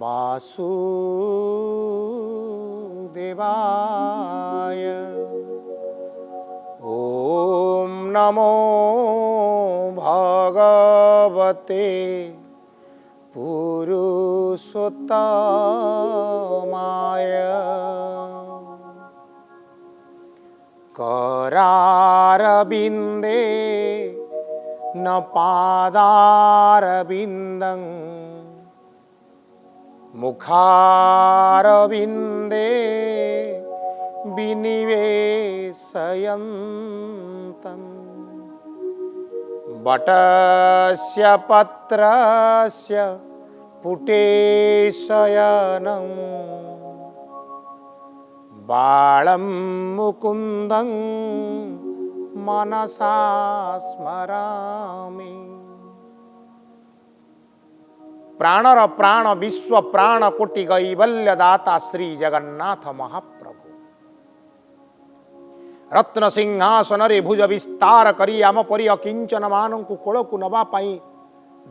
वासुदेवाय। ओम नमो भगवते पुरुषोत्तमाय। करारविन्दे न पादारविन्दं मुखारविन्दे विनिवेशयन्तम्। वटस्य पत्रस्य पुटे शयनं बालं मुकुन्दं मनसा स्मरामि। प्राणर प्राण विश्व प्राण कोटि कैवल्य दाता श्री जगन्नाथ महाप्रभु रत्न सिंहासन रे भुज विस्तार करी आम परि अकिंचन मानकु कोलकु नबा पाई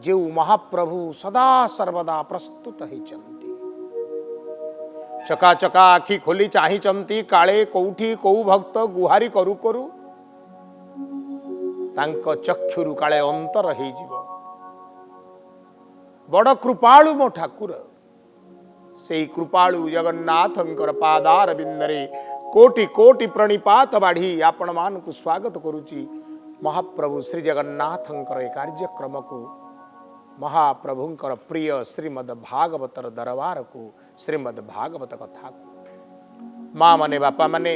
जेउ महाप्रभु सदा सर्वदा प्रस्तुत होइचंती। चका चका आखि खोली चाहिचंती काले कोउठी कोउ भक्त गुहारी करू करू तांक चक्षुरु काले अंतर हेइ जीव। बड़ कृपालु मो ठाकुर से कृपालु जगन्नाथंकर पादार बिंदरे कोटि कोटि प्रणिपात बाढ़ी आपण मान को स्वागत करुची। महाप्रभु श्री जगन्नाथंकर ए कार्यक्रम को महाप्रभुंकर प्रिय श्रीमद् भागवतर दरबार को श्रीमद् भागवत कथा को माँ माने बापा माने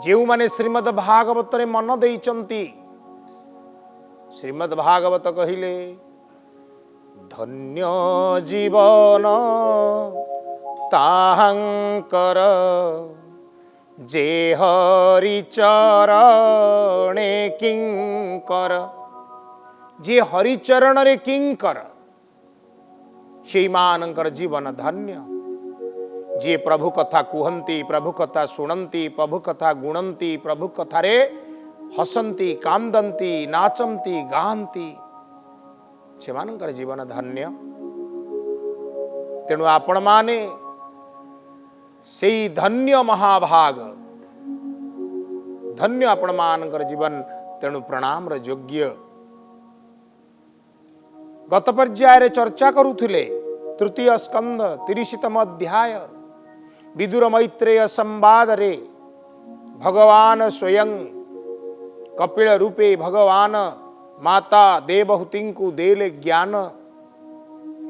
जेउ माने श्रीमद् भागवत रे मन देइचंती। श्रीमद् भागवत कहिले धन्य जीवन ताहंकर जे हरि चरणे किंकर। जे हरि चरण रे किंकर से मानकर जीवन धन्य। जे प्रभु कथा कुहंती प्रभु कथा सुनंती प्रभु कथा गुणंती प्रभु कथा रे हसंती कांदंती नाचंती गांती से मानकर जीवन धन्य। तेणु आपण माने से धन्य महाभाग धन्य आपण मानकर जीवन। तेणु प्रणाम रे योग्य। गत पर्याय चर्चा करुथिले तृतीय स्कंद 30तम अध्याय विदुर मैत्रेय संवाद रे भगवान स्वयं कपिल रूपे भगवान माता देवहूति को देले ज्ञान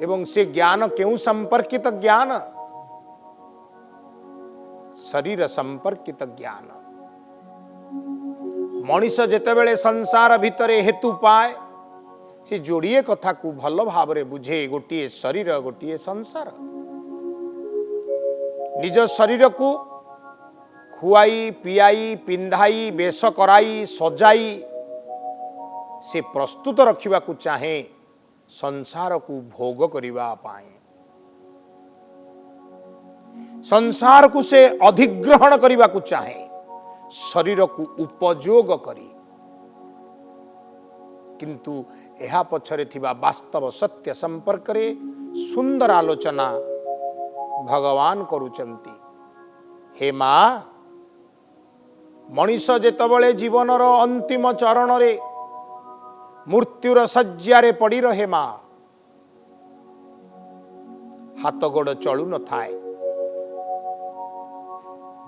एवं से ज्ञान क्यों संपर्कित ज्ञान शरीर संपर्कित ज्ञान। मनीष जेतेबेले संसार भितरे हेतु पाए से जोड़िए कथा को भल भाव रे बुझे। गोटिए शरीर गोटिए संसार। निज शरीर को खुआई पियाई पिंधाई बेश कराई सजाई से प्रस्तुत रखिबा को चाहे संसार को भोग करिबा पाए। संसार को से अधिग्रहण करिबा को चाहे शरीर को उपयोग करी। किंतु एहा पछरे थिबा वास्तव सत्य संपर्क रे सुंदर आलोचना भगवान करुचंती। हे मां मनीष जेतबळे जीवनर अंतिम चरण रे मृत्युर शय्यारे पड़ी रहे मां हाथ गोड़ चलु न थाए।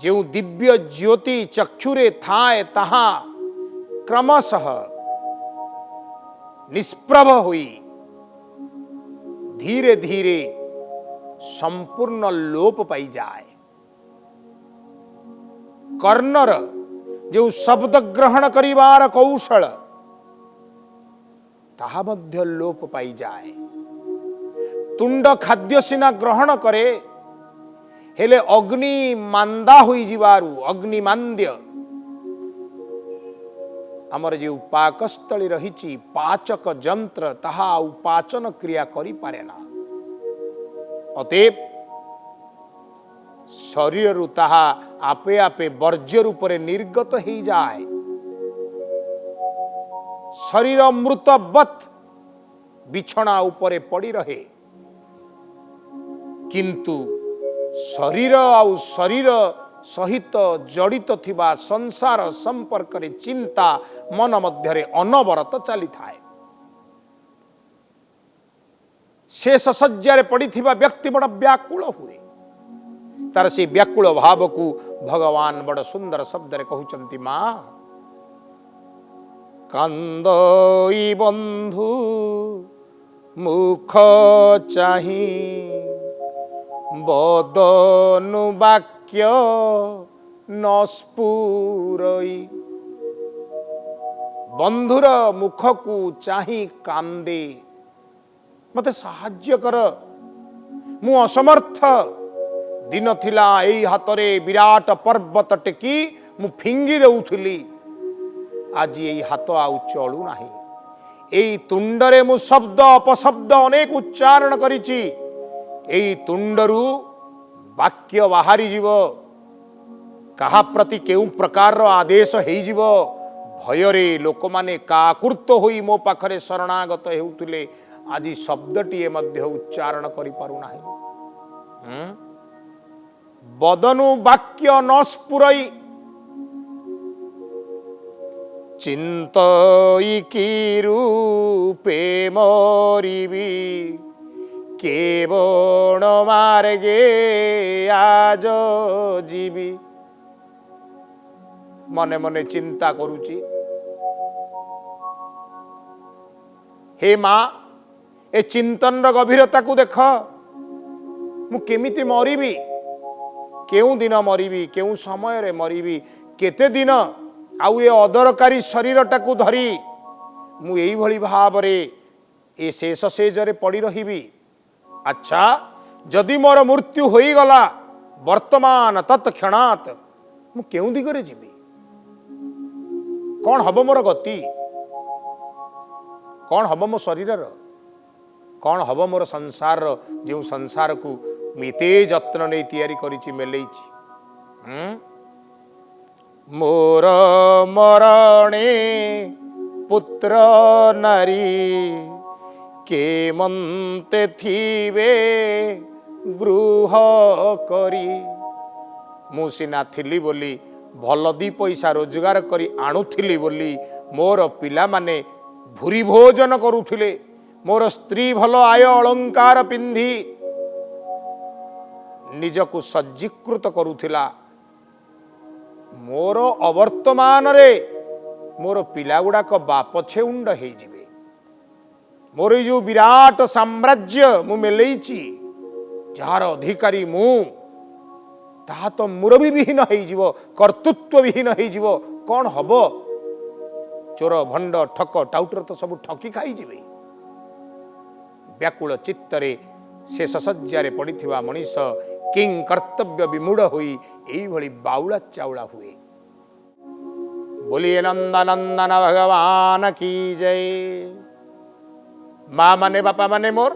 जो दिव्य ज्योति चक्षुरे थाए ताहा क्रमशः निष्प्रभ हुई धीरे धीरे संपूर्ण लोप पाई जाए। कर्णर जो शब्द ग्रहण करिवार कौशल ताहा मध्य लोप पाई जाए। तुंड खाद्य सिना ग्रहण करे हेले अग्नि मांदा हुई जीवारु अग्नि मांद्य आमर जो पाकस्थली रही पाचक जंत्र ताहा उपाचन क्रिया करि पारेना। अतएव शरीर ताहा आपे आपे वर्ज्य रूप में निर्गत हो जाए। शरीर मृतवत बिछଣା उपरे पड़ी रहे किंतु शरीर आउ शरीर सहित जड़ित थिबा संसार संपर्क रे चिंता मन मध्यरे अनवरत चली थाए। शेष शय्या पड़ी थिबा व्यक्ति बड़ व्याकुल हुए। तार से व्याकुल भाव को भगवान बड़ सुंदर शब्द रे कहउचंती मां कांदई बंधु मुख चाही बदनु वाक्य नस्पुरई। बंधुर मुख को चाही कांदे मते साहाଯ୍य कर मु असमर्थ दिन थिला एई हातरे विराट पर्वत टेकी मु फिंगी देउथली आज एई हाथ आउ चलू नाही। एई तुंडरे मु शब्द अपशब्द अनेक उच्चारण करिछि एई तुंडरू वाक्य बाहरी जीव कहा प्रति केउ प्रकार आदेश हेई जीव भयरे लोक माने काकुर्त होई मो पाखरे शरणागत हेउतले आज शब्दटीए मध्य उच्चारण करि पारु नाही। बदनु वाक्य नस्पुरई चिंतई की रूपे मरिबी केवण मार्गे आज जीवी। मने मने चिंता करूची हे मां ए चिंतन गभीरता को देख मु केमिति मरिबी केउ दिन मरिबी केउ समय रे मरिबी केते दिन आउ ए अदरकारी शरीरटा को धरी मु एई भली भाव रे ए शेष सेजरे पड़ी रहिबी। अच्छा जदि मोर मृत्यु होई गला वर्तमान तत्क्षणात मु केउ दिगरे जीवी कौन हब मोर गति कौन हब मो शरीरर कौन हब मोर संसार जो संसार को मिते जत्न नहीं तैयारी करिछि मेलेछि। मोर मरणे पुत्र नारी के मंते थिवे गृह करी। मु सिना थिली बोली भल दी पैसा रोजगार करी आणुथिली बोली मोर पिला माने भूरी भोजन करुथिले मोर स्त्री भल आय अलंकार पिंधि निजकु सज्जीकृत करुथिला मोर अवर्तमान रे मोर पिला गुड़ाक बाप छेउंड हे जिवे मोर जो विराट साम्राज्य मु मेलेइछि जार अधिकारी मु ता तो मुरबी विहीन हो जीव कर्तृत्व विहीन हो जीव कौन हब चोर भंड ठक टाउटर तो सब ठकी खाई जीवे। व्याकुल चित्तरे शेष शय्या पड़िथिबा मनीष किं कर्तव्य विमूढ़ होई एई भली बाउला चाउला हुए। बोलिए नंदनंदन भगवान की जय। मां माने बापा माने मोर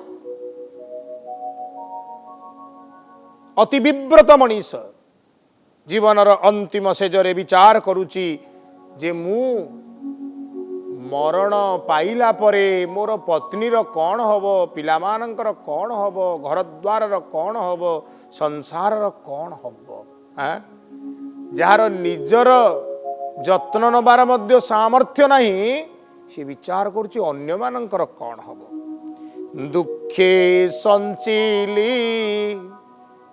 अति विव्रत मनीष जीवनर अंतिम सेजरे विचार करुची जे मु मरण पाइला परे मोर पत्नीर कौन हब पिलामानंकर कौन हब घर द्वार कौन हब संसार कौन हब जार निजर जत्न नबार मध्य सामर्थ्य नहीं से विचार करुची अन्य मानंकर कौन हब। दुखे संचिली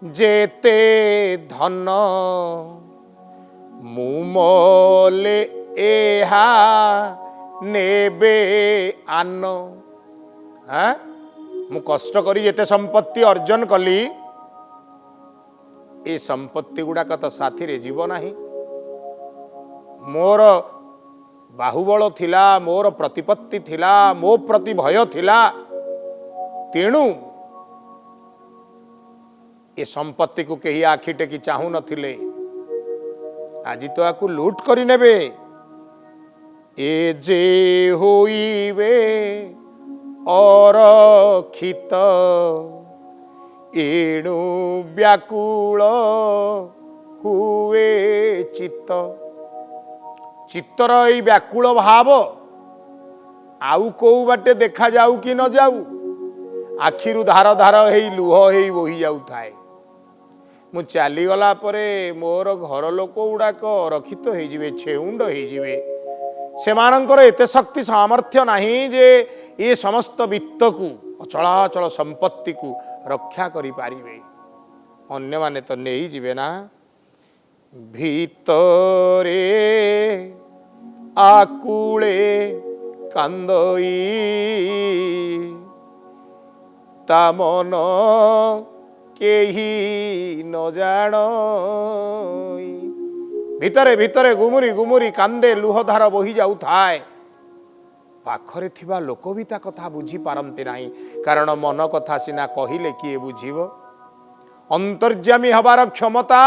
जेते धन मुमले एहा नेबे आन। मु कष्ट करी जेते संपत्ति अर्जन कली ए संपत्ति गुड़ाक तो साथी रे जीव नाही। मोर बाहुबल थिला मोर प्रतिपत्ति थिला मो प्रति भय थिला तेणु ए संपत्ति को कही आखि टेकी चाहू नथिले आज तो आकु लूट करी नेबे। ए जे होइबे अरक्षित एणु व्याकुल हुए चित्त चित्तर ई व्याकुल भाव आउ को बाटे देखा जाऊ कि न जाऊ आखिरु धार धार हेई लुह हेई बोही जाऊ थाए मु चलीगला परे मोर घर लोक गुड़ाक रक्षित हो छेउंड हो सेमानंकर एते शक्ति सामर्थ्य नहीं जे ये समस्त वित्त को अचलाचल संपत्ति को रक्षा करि पारिबे अन्य माने तो नहीं जिवे ना भीतरे आकुले कांदई ता मन केही न जानई भितरे भितरे गुमुरी गुमुरी कांदे लुहधार बोही जाऊ थाए पाखरे थिबा लोक भी ता कथा बुझी पारंती नाही कारण मन कथा सिना कहिले किए बुझिबो अंतर्यामी हबार क्षमता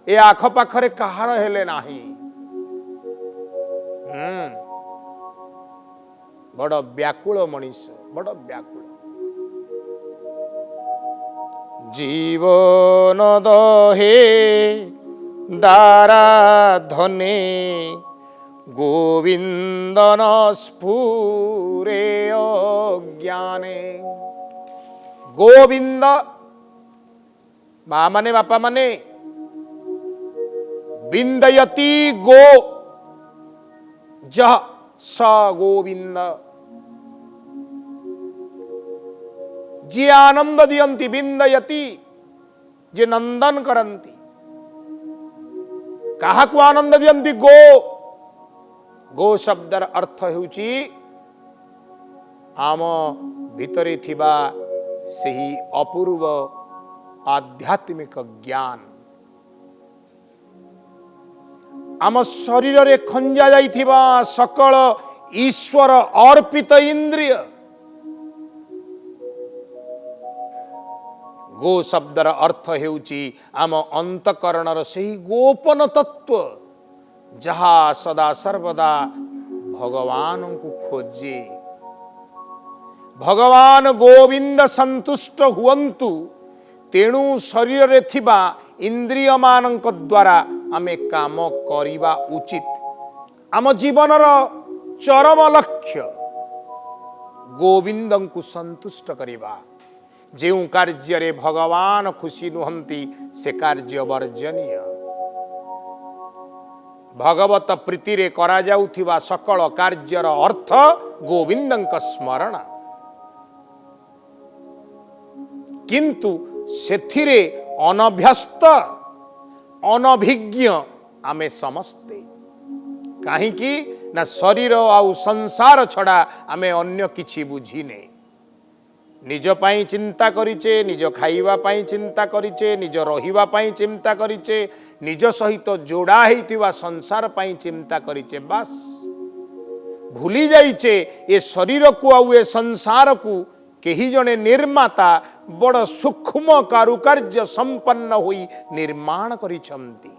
ए आख पाखरे कहार हेले नाही बड़ व्याकुल मनीष बड़ व्याकुल जीवन दहे दारा धने गोविंदन स्फुरे अज्ञाने गोविंद माँ माने बापा माने विंदयति गो जह स गोविंद जी आनंद दियंती विंदयति जे नंदन करंती कहा को आनंद दियंती गो गो शब्दर अर्थ हेउची आम भितरे थिबा सही अपूर्व आध्यात्मिक ज्ञान आम शरीर रे खंजा जाइथिबा सकल ईश्वर अर्पित इंद्रिय गो शब्दर अर्थ हेउची आम अंतकरणर सही गोपन तत्व जहा सदा सर्वदा भगवान को खोजे भगवान गोविंद संतुष्ट हुवंतु तेणु शरीर रे थिबा इंद्रिय मानक द्वारा आमे काम करिबा उचित आम जीवनर चरम लक्ष्य गोविंद को संतुष्ट करिबा जो कार्य रे भगवान खुशी नुहंती से कार्य वर्जनीय भगवत प्रीति रे करा जाउथिबा सकल कार्यर अर्थ गोविंदंक स्मरण किंतु सेथिरे अनभ्यस्त अनभिज्ञ आमे समस्ते काहीकि ना शरीर आउ संसार छड़ा आमे अन्य किछि बुझिने निज पाई चिंता करिचे निज खाइबा पाई चिंता करिचे निज रहिबा पाई चिंता करिचे निज सहित जोड़ा हेइतिबा संसार पाई चिंता करिचे बस भूली जाइचे ए शरीर को आउ ए संसार को केही जने निर्माता बड़ सूक्ष्म कारुकार्य संपन्न होई निर्माण करिसंती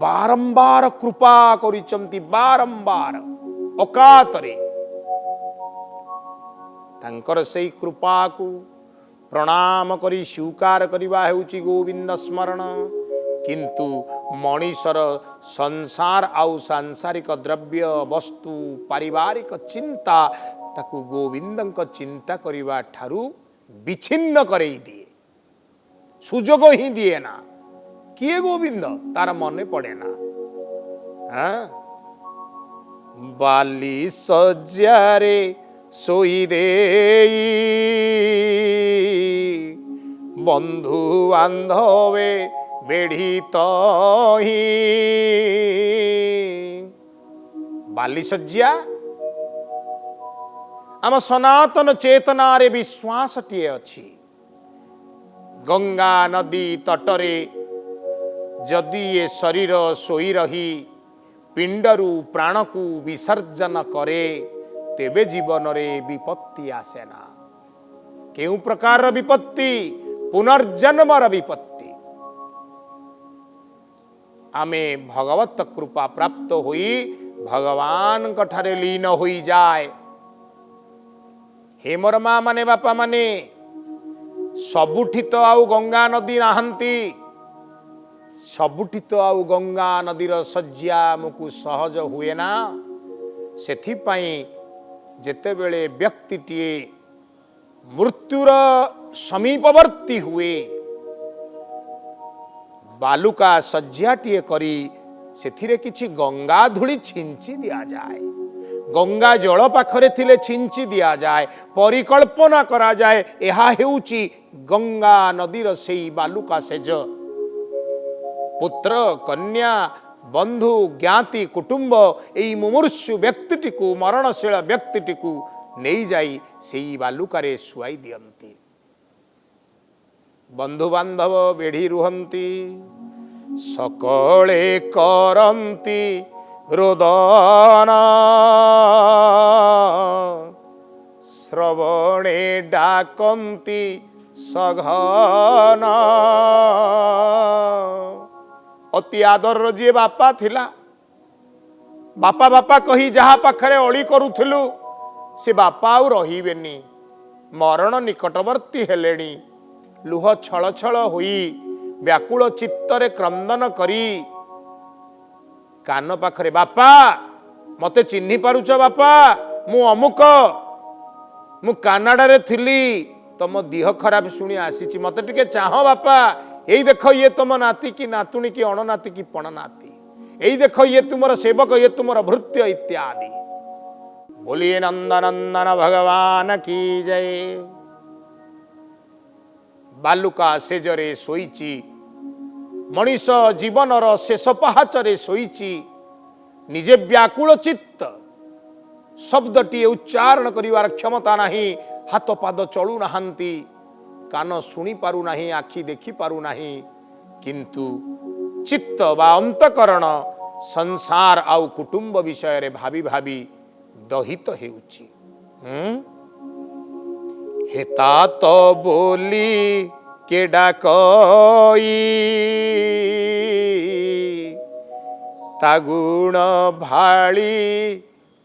बारंबार कृपा करिसंती बारंबार अकातरे तांकर सही कृपा को प्रणाम करी स्वीकार करिबा हेउची गोविंद स्मरण किंतु मनीषर संसार आउ सांसारिक द्रव्य वस्तु पारिवारिक चिंता ताकू गोविंदंक चिंता करिबा ठारू विच्छिन्न करई दिए सुजोग ही दिए ना किए गोविंद तार मने पड़े ना हाँ बाली सज्जारे सोई दे बंधु बांधवे बेढ़ी तही बाली सज्जा आम सनातन चेतना रे विश्वास टीए अछि गंगा नदी तटरे जदि ये शरीर सोई रही पिंडरू प्राण को विसर्जन करे तेबे जीवन रे विपत्ति आसेना केउ प्रकार विपत्ति पुनर्जन्मर विपत्ति आमे भगवत कृपा प्राप्त होई भगवान कठारे लीन होई जाए हे मोर माँ माने बापा माने सबुठी तो आउ गंगा नदी नाहंती सबुठी तो आउ गंगा नदीर सज्जा मुकु सहज हुए ना सेथि पई जेतेबेले व्यक्तिटीए मृत्युर समीपवर्ती हुए बालुका शज्याटीए करी सेथिरे किछि गंगा धूली छिंची दिया जाए, गंगा जल पाखरे थिले छिंची दिया जाए, परिकल्पना करा जाए एहा हेउची गंगा नदीर सेई बालुका सेज। पुत्र कन्या बंधु ज्ञाति कुटुंब एई मुमूर्षु व्यक्तिटी को मरणशील व्यक्तिटी को नहीं जाई सेई बालुकारे सुआई दियंती। बंधु बांधव बेढ़ी रुहंती सकले करंती रोदन श्रवणे डाकंती सघन। अति आदर जी बापा थिला, बापा बापा कही जहा पाखरे अली करुथिलु से बापा आउ रहिबेनी, मरण निकटवर्ती हेलेनी। लुह छल छल होई व्याकुल चित्तरे क्रंदन करी कान पाखरे बापा मते चिन्हि पारुछ बापा, मु अमुक, मु कानाडा रे थिली, तम देह खराब शुणी आसीची, मते टिके चाह बापा, एई देखो ये तुम नाती की नातुणी की अणनाती की पणनाती, एई देखो ये तुमर सेवक, ये तुमर भृत्य इत्यादि। बोलिए नंदनंदन भगवान की जय। बालुका सेजरे सोईची, मनीष जीवनर शेष पहाचरे सोईची, निजे व्याकुल चित्त, शब्दटी उच्चारण करिवार क्षमता नहीं, हाथ पाद चलू नाहांती, कान शुणी पारु नाही, आखि देखि पारु नाही, किंतु चित्त बा अंतकरण संसार आउ कुटुंब विषय रे भाबी भाबी दहित हेउची। हेता तो बोली के डाकई तागुण भाली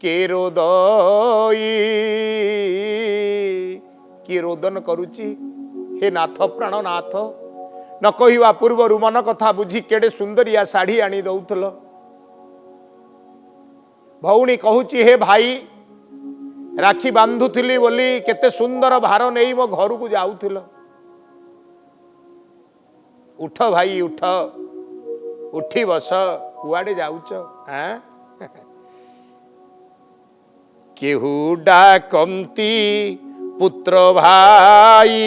के रोदई। किए रोदन करुची, हे नाथ प्राण नाथ, न कहवा पूर्व मन कथा बुझी केड़े सुंदरिया साड़ी आनी दउथल। भौणी कहूची, हे भाई राखी बांधुथिली बोली केते सुंदर भार नहीं मो घर को जाउथिल। उठ भाई उठ, उठी बस, कुआडे जाउच? केहू डाकंती पुत्र भाई,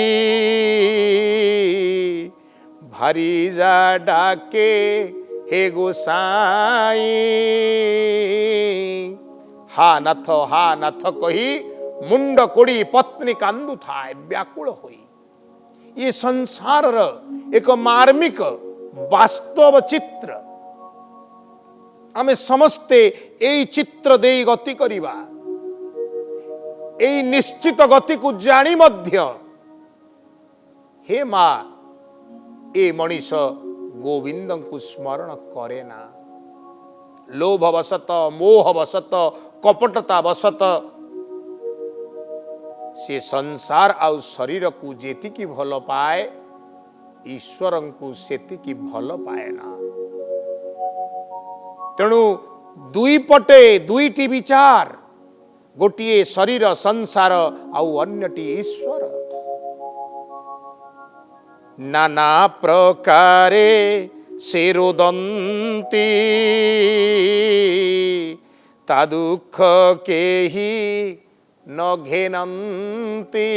भारी जा डाके हे गोसाई। हा नाथ कही मुंड कोड़ी पत्नी कांदु थाए व्याकुल होई। ये संसार एक मार्मिक वास्तव चित्र, आमे समस्ते एई चित्र दे गति करिबा, एई निश्चित गति को जानी मध्य हे माँ ए मनीष गोविंद को स्मरण करे ना। लोभ वसत, मोह वसत, कपटता वसत से संसार आउ शरीर को जेति की भल पाए, ईश्वर को सेति की भल पाए ना। तेणु दुई पटे दुईटी विचार, गोटिए शरीर संसार आउ अन्यटी ईश्वर। नाना प्रकारे से रोदंती ता दुख केही न घेनंती।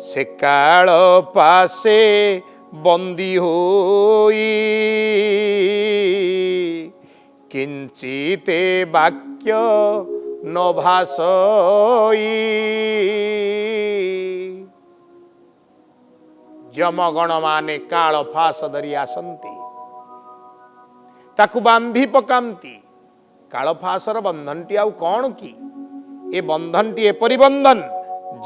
से काल पासे बंदी होई किंचिते वाक्य न भासई। जमगण माने काल फास धरी आसंती, ताकू बांधी पकांती। काल फासर बंधनटी आउ कौन की? ए बंधनटी एपरि बंधन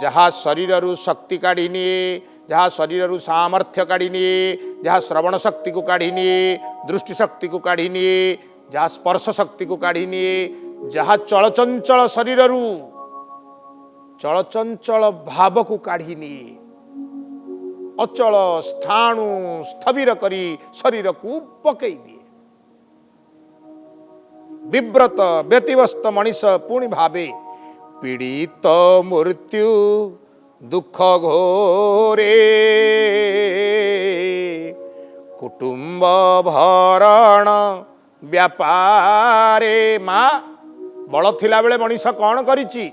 जहा शरीर रु शक्ति काढ़ी निए, जहा शरीर रु सामर्थ्य काढ़ी निए, जहा श्रवण शक्ति को काढ़ी निए, दृष्टि शक्ति को काढ़ी निए, जहा स्पर्श शक्ति को काढ़ी निए, जहा चलचंचल शरीर रु चलचंचल भाव को काढ़ी निए, अचल स्थाणु स्थविर करी शरीर को पकई दिए। विव्रत व्यतिवस्थ मनीष पुणी भावे पीड़ित मृत्यु दुख घोरे कुटुंब भरण व्यापारे। माँ बल थिला बेले मनीष कौन करिछि?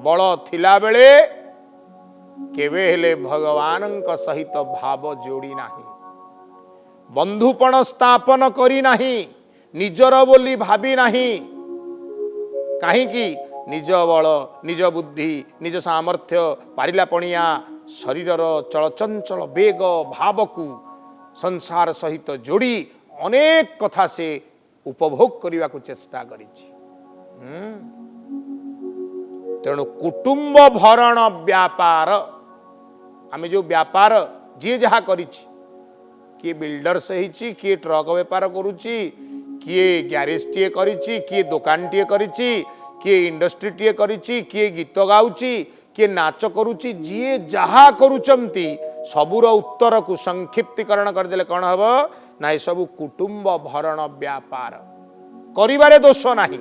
बल थिला बेले केवे हेले भगवान सहित भाव जोड़ी नाही, बंधुपण स्थापन करी नाही, निजर बोली भावी नाही। कहीं निज बल निज बुद्धि निज सामर्थ्य पारिला पणिया शरीरर चलचंचल वेग भाव को संसार सहित जोड़ी अनेक कथा से उपभोग करने को चेष्टा करिछि। तेणु कुटुंब भरण व्यापार, आमे जो व्यापार जी जहा करिछि, किए बिल्डर से हिछि, किए ट्रक व्यापार करुछि, किए ग्यारेज टीए करिछि, किए दुकान टीए करिछि, किए इंडस्ट्री टीए करिछि, किए गीत गाउछि, किए नाच करुछि, जी जहा करुचंती सबुर उत्तर को संक्षिप्तीकरण कर देले कौन हबो ना, सब कुटुंब भरण व्यापार करिबारे दोष नाही।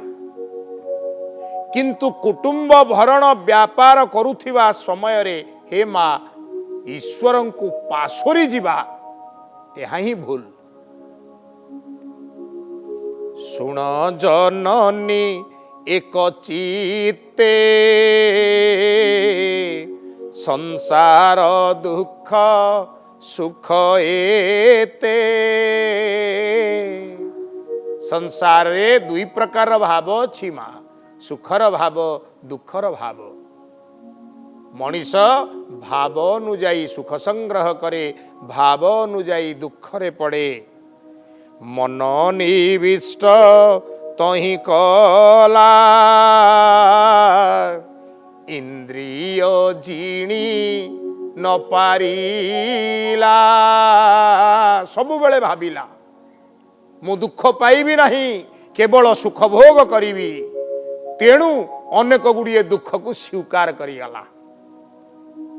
किंतु कुटुंब भरण व्यापार करुथिबा समय रे हे माँ ईश्वर को पासोरी जीवा यह ही भूल। सुन जननी एक चित्ते संसार दुख सुख एते। संसार रे दुई प्रकार भाव अछि माँ, सुखर भाव दुखर भाव। मनीष भाव अनुजाई सुख संग्रह करे, भाव अनुजाई दुखरे पड़े। मन निविष्ट तहि कला इंद्रिय जीणी न पारिला। सब बेले भाविला मु दुख पाइबी नहीं, केवल सुख भोग करिवी। तेणु अनेक गुड़िए दुख को स्वीकार करिगला।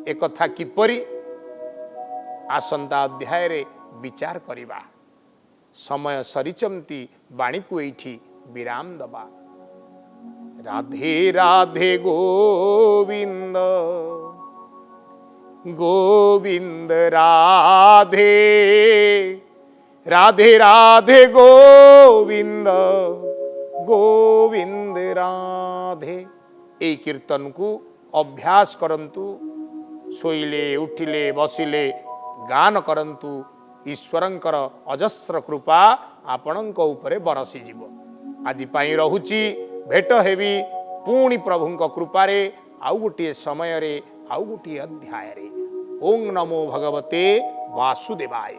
एक कथा किपरि आसंता अध्याय रे विचार करिबा। समय सरिचमती बाणी को एठी विराम दबा। राधे राधे गोविंद गोविंद राधे, राधे राधे गोविंद गोविंद राधे। ए कीर्तन को अभ्यास करंतु, शोइले उठिले बसिले गान करंतु। ईश्वरंकर अजस्र कृपा आपणक उपरे बरसी जीव। आज पाई रहुची, भेट हेबी पुणी प्रभुंक कृपारे आउ गोटे समय रे आउ गोटे अध्याय रे। ओं नमो भगवते वासुदेवाय।